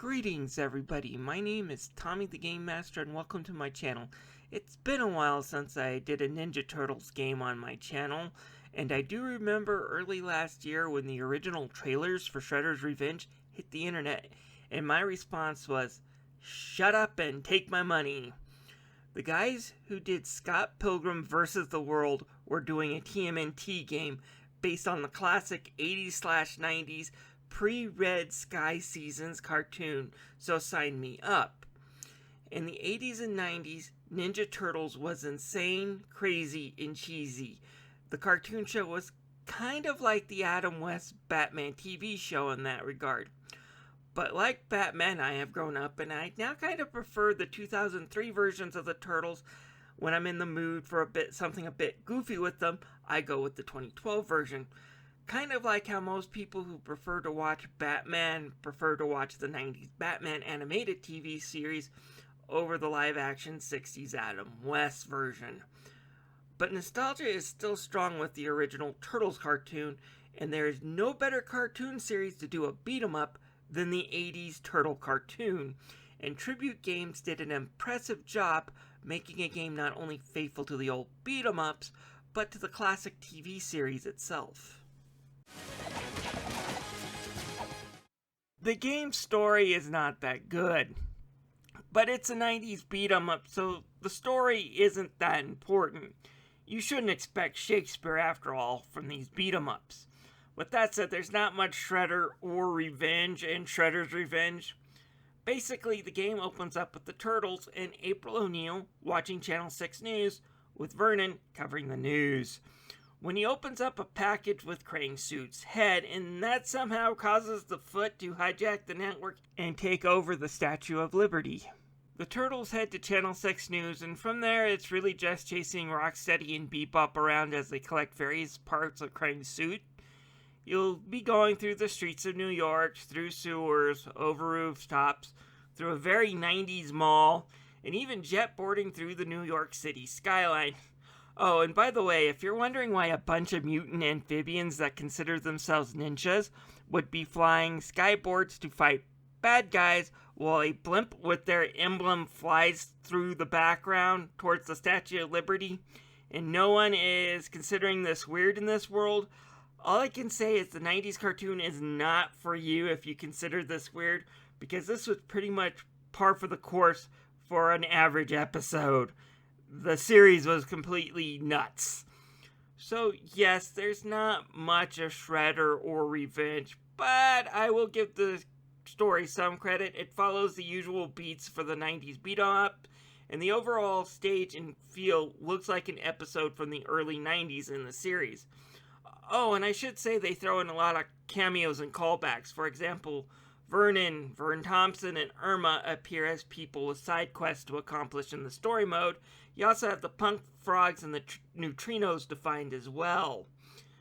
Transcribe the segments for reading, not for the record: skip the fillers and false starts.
Greetings everybody, my name is Tommy the Game Master and welcome to my channel. It's been a while since I did a Ninja Turtles game on my channel, and I do remember early last year when the original trailers for Shredder's Revenge hit the internet, and my response was, shut up and take my money. The guys who did Scott Pilgrim vs. the World were doing a TMNT game based on the classic 80s/90s pre-Red Sky Seasons cartoon, so sign me up. In the 80s and 90s, Ninja Turtles was insane, crazy, and cheesy. The cartoon show was kind of like the Adam West Batman TV show in that regard. But like Batman, I have grown up, and I now kind of prefer the 2003 versions of the Turtles. When I'm in the mood for something a bit goofy with them, I go with the 2012 version. Kind of like how most people who prefer to watch Batman prefer to watch the 90s Batman animated TV series over the live-action 60s Adam West version. But nostalgia is still strong with the original Turtles cartoon, and there is no better cartoon series to do a beat-em-up than the 80s Turtle cartoon. And Tribute Games did an impressive job making a game not only faithful to the old beat-em-ups, but to the classic TV series itself. The game's story is not that good, but it's a 90s beat-em-up, so the story isn't that important. You shouldn't expect Shakespeare after all from these beat-em-ups. With that said, there's not much Shredder or revenge in Shredder's Revenge. Basically, the game opens up with the Turtles and April O'Neil watching Channel 6 News with Vernon covering the news, when he opens up a package with Krang Suit's head, and that somehow causes the Foot to hijack the network and take over the Statue of Liberty. The Turtles head to Channel 6 News, and from there it's really just chasing Rocksteady and Bebop around as they collect various parts of Krang's suit. You'll be going through the streets of New York, through sewers, over rooftops, through a very 90s mall, and even jetboarding through the New York City skyline. Oh, and by the way, if you're wondering why a bunch of mutant amphibians that consider themselves ninjas would be flying skyboards to fight bad guys while a blimp with their emblem flies through the background towards the Statue of Liberty, and no one is considering this weird in this world, all I can say is the 90s cartoon is not for you if you consider this weird, because this was pretty much par for the course for an average episode. The series was completely nuts. So yes, there's not much of Shredder or Revenge, but I will give the story some credit. It follows the usual beats for the 90s beat-em-up, and the overall stage and feel looks like an episode from the early 90s in the series. Oh, and I should say they throw in a lot of cameos and callbacks. For example, Vern Thompson, and Irma appear as people with side quests to accomplish in the story mode. You also have the punk frogs and the neutrinos defined as well.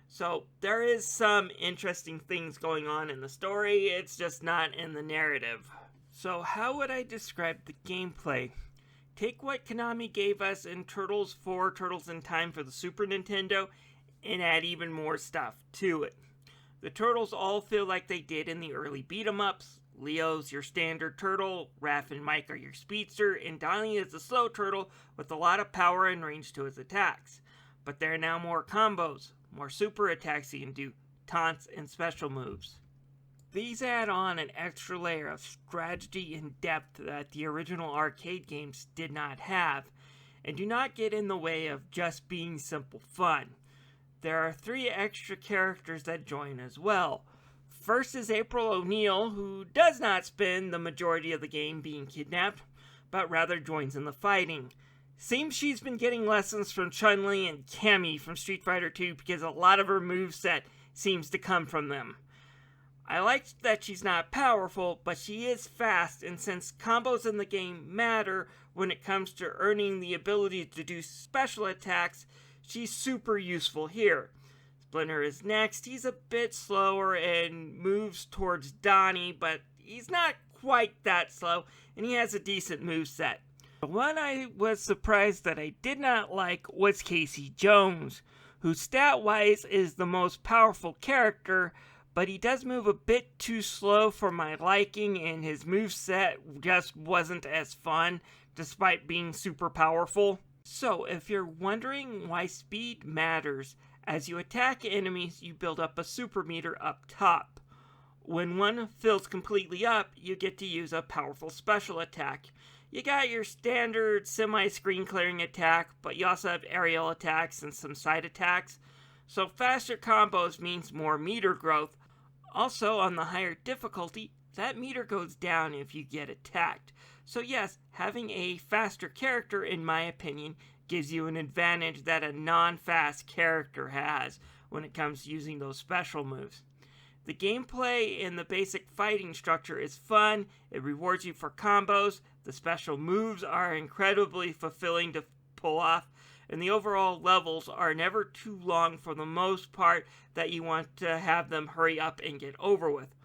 So there is some interesting things going on in the story, it's just not in the narrative. So how would I describe the gameplay? Take what Konami gave us in Turtles 4, Turtles in Time for the Super Nintendo, and add even more stuff to it. The Turtles all feel like they did in the early beat-em-ups. Leo's your standard turtle, Raph and Mike are your speedster, and Donnie is the slow turtle with a lot of power and range to his attacks. But there are now more combos, more super attacks he can do, taunts, and special moves. These add on an extra layer of strategy and depth that the original arcade games did not have, and do not get in the way of just being simple fun. There are 3 extra characters that join as well. First is April O'Neil, who does not spend the majority of the game being kidnapped, but rather joins in the fighting. Seems she's been getting lessons from Chun-Li and Cammy from Street Fighter 2 because a lot of her moveset seems to come from them. I like that she's not powerful, but she is fast, and since combos in the game matter when it comes to earning the ability to do special attacks, she's super useful here. Splinter is next. He's a bit slower and moves towards Donnie, but he's not quite that slow, and he has a decent moveset. The one I was surprised that I did not like was Casey Jones, who stat-wise is the most powerful character, but he does move a bit too slow for my liking, and his moveset just wasn't as fun, despite being super powerful. So, if you're wondering why speed matters, as you attack enemies, you build up a super meter up top. When one fills completely up, you get to use a powerful special attack. You got your standard semi-screen clearing attack, but you also have aerial attacks and some side attacks. So faster combos means more meter growth. Also, on the higher difficulty, that meter goes down if you get attacked. So yes, having a faster character, in my opinion, gives you an advantage that a non-fast character has when it comes to using those special moves. The gameplay and the basic fighting structure is fun, it rewards you for combos, the special moves are incredibly fulfilling to pull off, and the overall levels are never too long for the most part that you want to have them hurry up and get over with.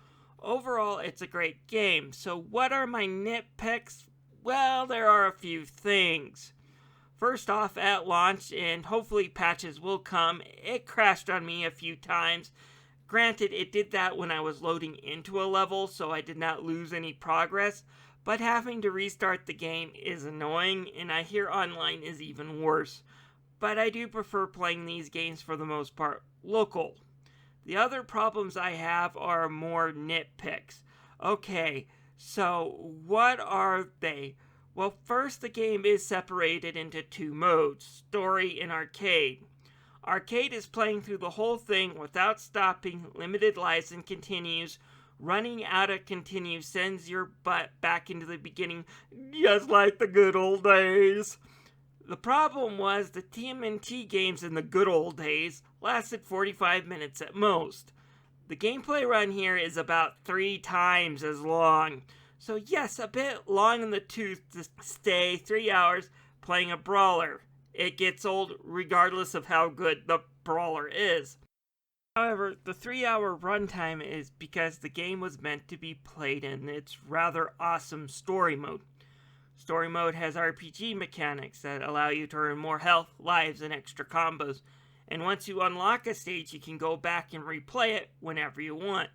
Overall, it's a great game. So what are my nitpicks? Well, there are a few things. First off, at launch, and hopefully patches will come, it crashed on me a few times. Granted, it did that when I was loading into a level, so I did not lose any progress, but having to restart the game is annoying, and I hear online is even worse. But I do prefer playing these games for the most part local. The other problems I have are more nitpicks. Okay, so what are they? Well, first, the game is separated into two modes, story and arcade. Arcade is playing through the whole thing without stopping, limited lives and continues. Running out of continue sends your butt back into the beginning, just like the good old days. The problem was the TMNT games in the good old days lasted 45 minutes at most. The gameplay run here is about 3 times as long. So yes, a bit long in the tooth to stay 3 hours playing a brawler. It gets old regardless of how good the brawler is. However, the 3-hour runtime is because the game was meant to be played in its rather awesome story mode. Story mode has RPG mechanics that allow you to earn more health, lives, and extra combos. And once you unlock a stage, you can go back and replay it whenever you want.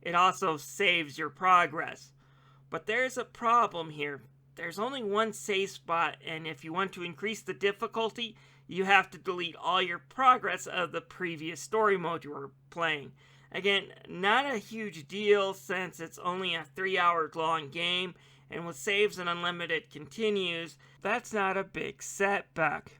It also saves your progress. But there's a problem here. There's only one save spot, and if you want to increase the difficulty, you have to delete all your progress of the previous story mode you were playing. Again, not a huge deal since it's only a 3-hour long game, and with saves and unlimited continues, that's not a big setback.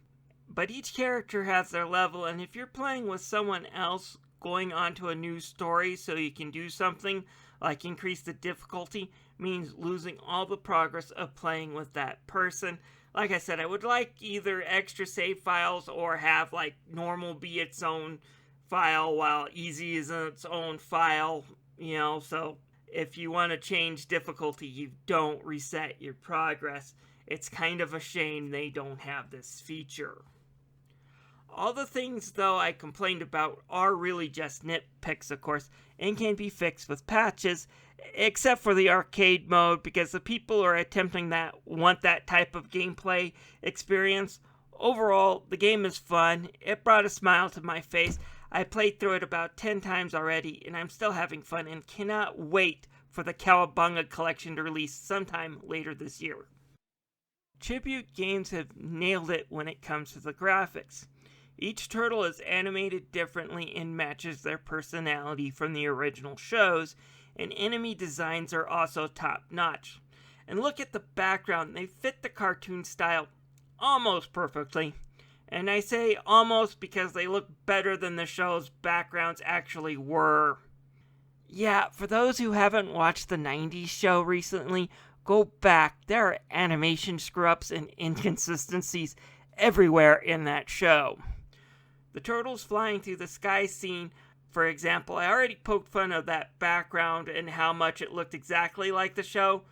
But each character has their level, and if you're playing with someone else going on to a new story so you can do something like increase the difficulty, means losing all the progress of playing with that person. Like I said, I would like either extra save files or have like normal be its own file while easy is its own file, so if you want to change difficulty, you don't reset your progress. It's kind of a shame they don't have this feature. All the things, though, I complained about are really just nitpicks, of course, and can be fixed with patches, except for the arcade mode, because the people who are attempting that want that type of gameplay experience. Overall, the game is fun. It brought a smile to my face. I played through it about 10 times already, and I'm still having fun and cannot wait for the Cowabunga collection to release sometime later this year. Tribute games have nailed it when it comes to the graphics. Each turtle is animated differently and matches their personality from the original shows, and enemy designs are also top-notch. And look at the background, they fit the cartoon style almost perfectly. And I say almost because they look better than the show's backgrounds actually were. Yeah, for those who haven't watched the 90s show recently, go back. There are animation screw-ups and inconsistencies everywhere in that show. The turtles flying through the sky scene, for example, I already poked fun of that background and how much it looked exactly like the show,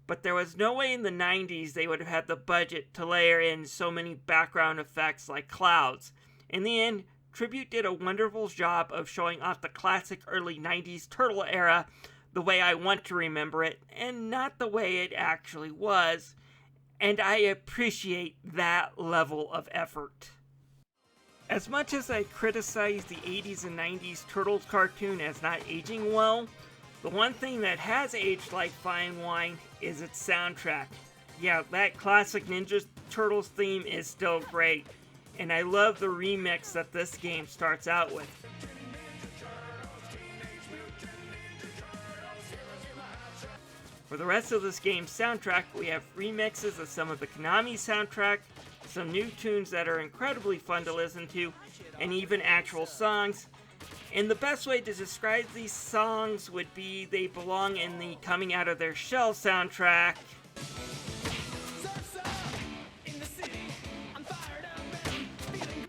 but there was no way in the 90s they would have had the budget to layer in so many background effects like clouds. In the end, Tribute did a wonderful job of showing off the classic early 90s turtle era the way I want to remember it, and not the way it actually was, and I appreciate that level of effort. As much as I criticize the 80s and 90s Turtles cartoon as not aging well, the one thing that has aged like fine wine is its soundtrack. Yeah, that classic Ninja Turtles theme is still great, and I love the remix that this game starts out with. For the rest of this game's soundtrack, we have remixes of some of the Konami soundtrack, some new tunes that are incredibly fun to listen to, and even actual songs. And the best way to describe these songs would be they belong in the Coming Out of Their Shell soundtrack.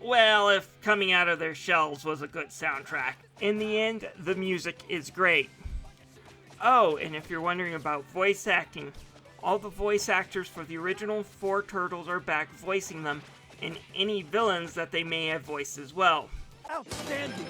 Well, if Coming Out of Their Shells was a good soundtrack. In the end, the music is great. Oh, and if you're wondering about voice acting, all the voice actors for the original 4 Turtles are back voicing them, and any villains that they may have voiced as well. Outstanding,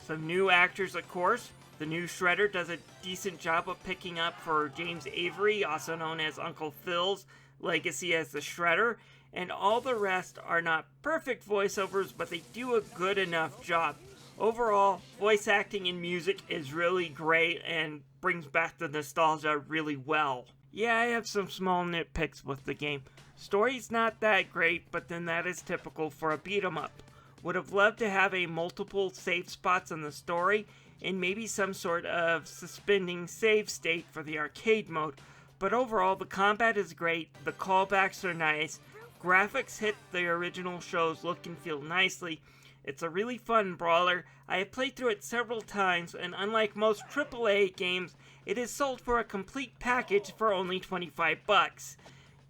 Some new actors, of course. The new Shredder does a decent job of picking up for James Avery, also known as Uncle Phil's legacy as the Shredder, and all the rest are not perfect voiceovers, but they do a good enough job. Overall, voice acting and music is really great and brings back the nostalgia really well. Yeah, I have some small nitpicks with the game. Story's not that great, but then that is typical for a beat 'em up. Would have loved to have a multiple save spots in the story, and maybe some sort of suspending save state for the arcade mode. But overall, the combat is great, the callbacks are nice, graphics hit the original show's look and feel nicely. It's a really fun brawler. I have played through it several times, and unlike most AAA games, it is sold for a complete package for only $25.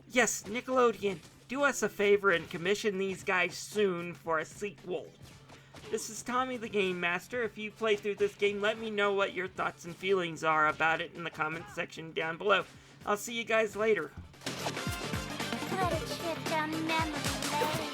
Yes, Nickelodeon, do us a favor and commission these guys soon for a sequel. This is Tommy the Game Master. If you play through this game, let me know what your thoughts and feelings are about it in the comment section down below. I'll see you guys later. Got a trip down memory lane.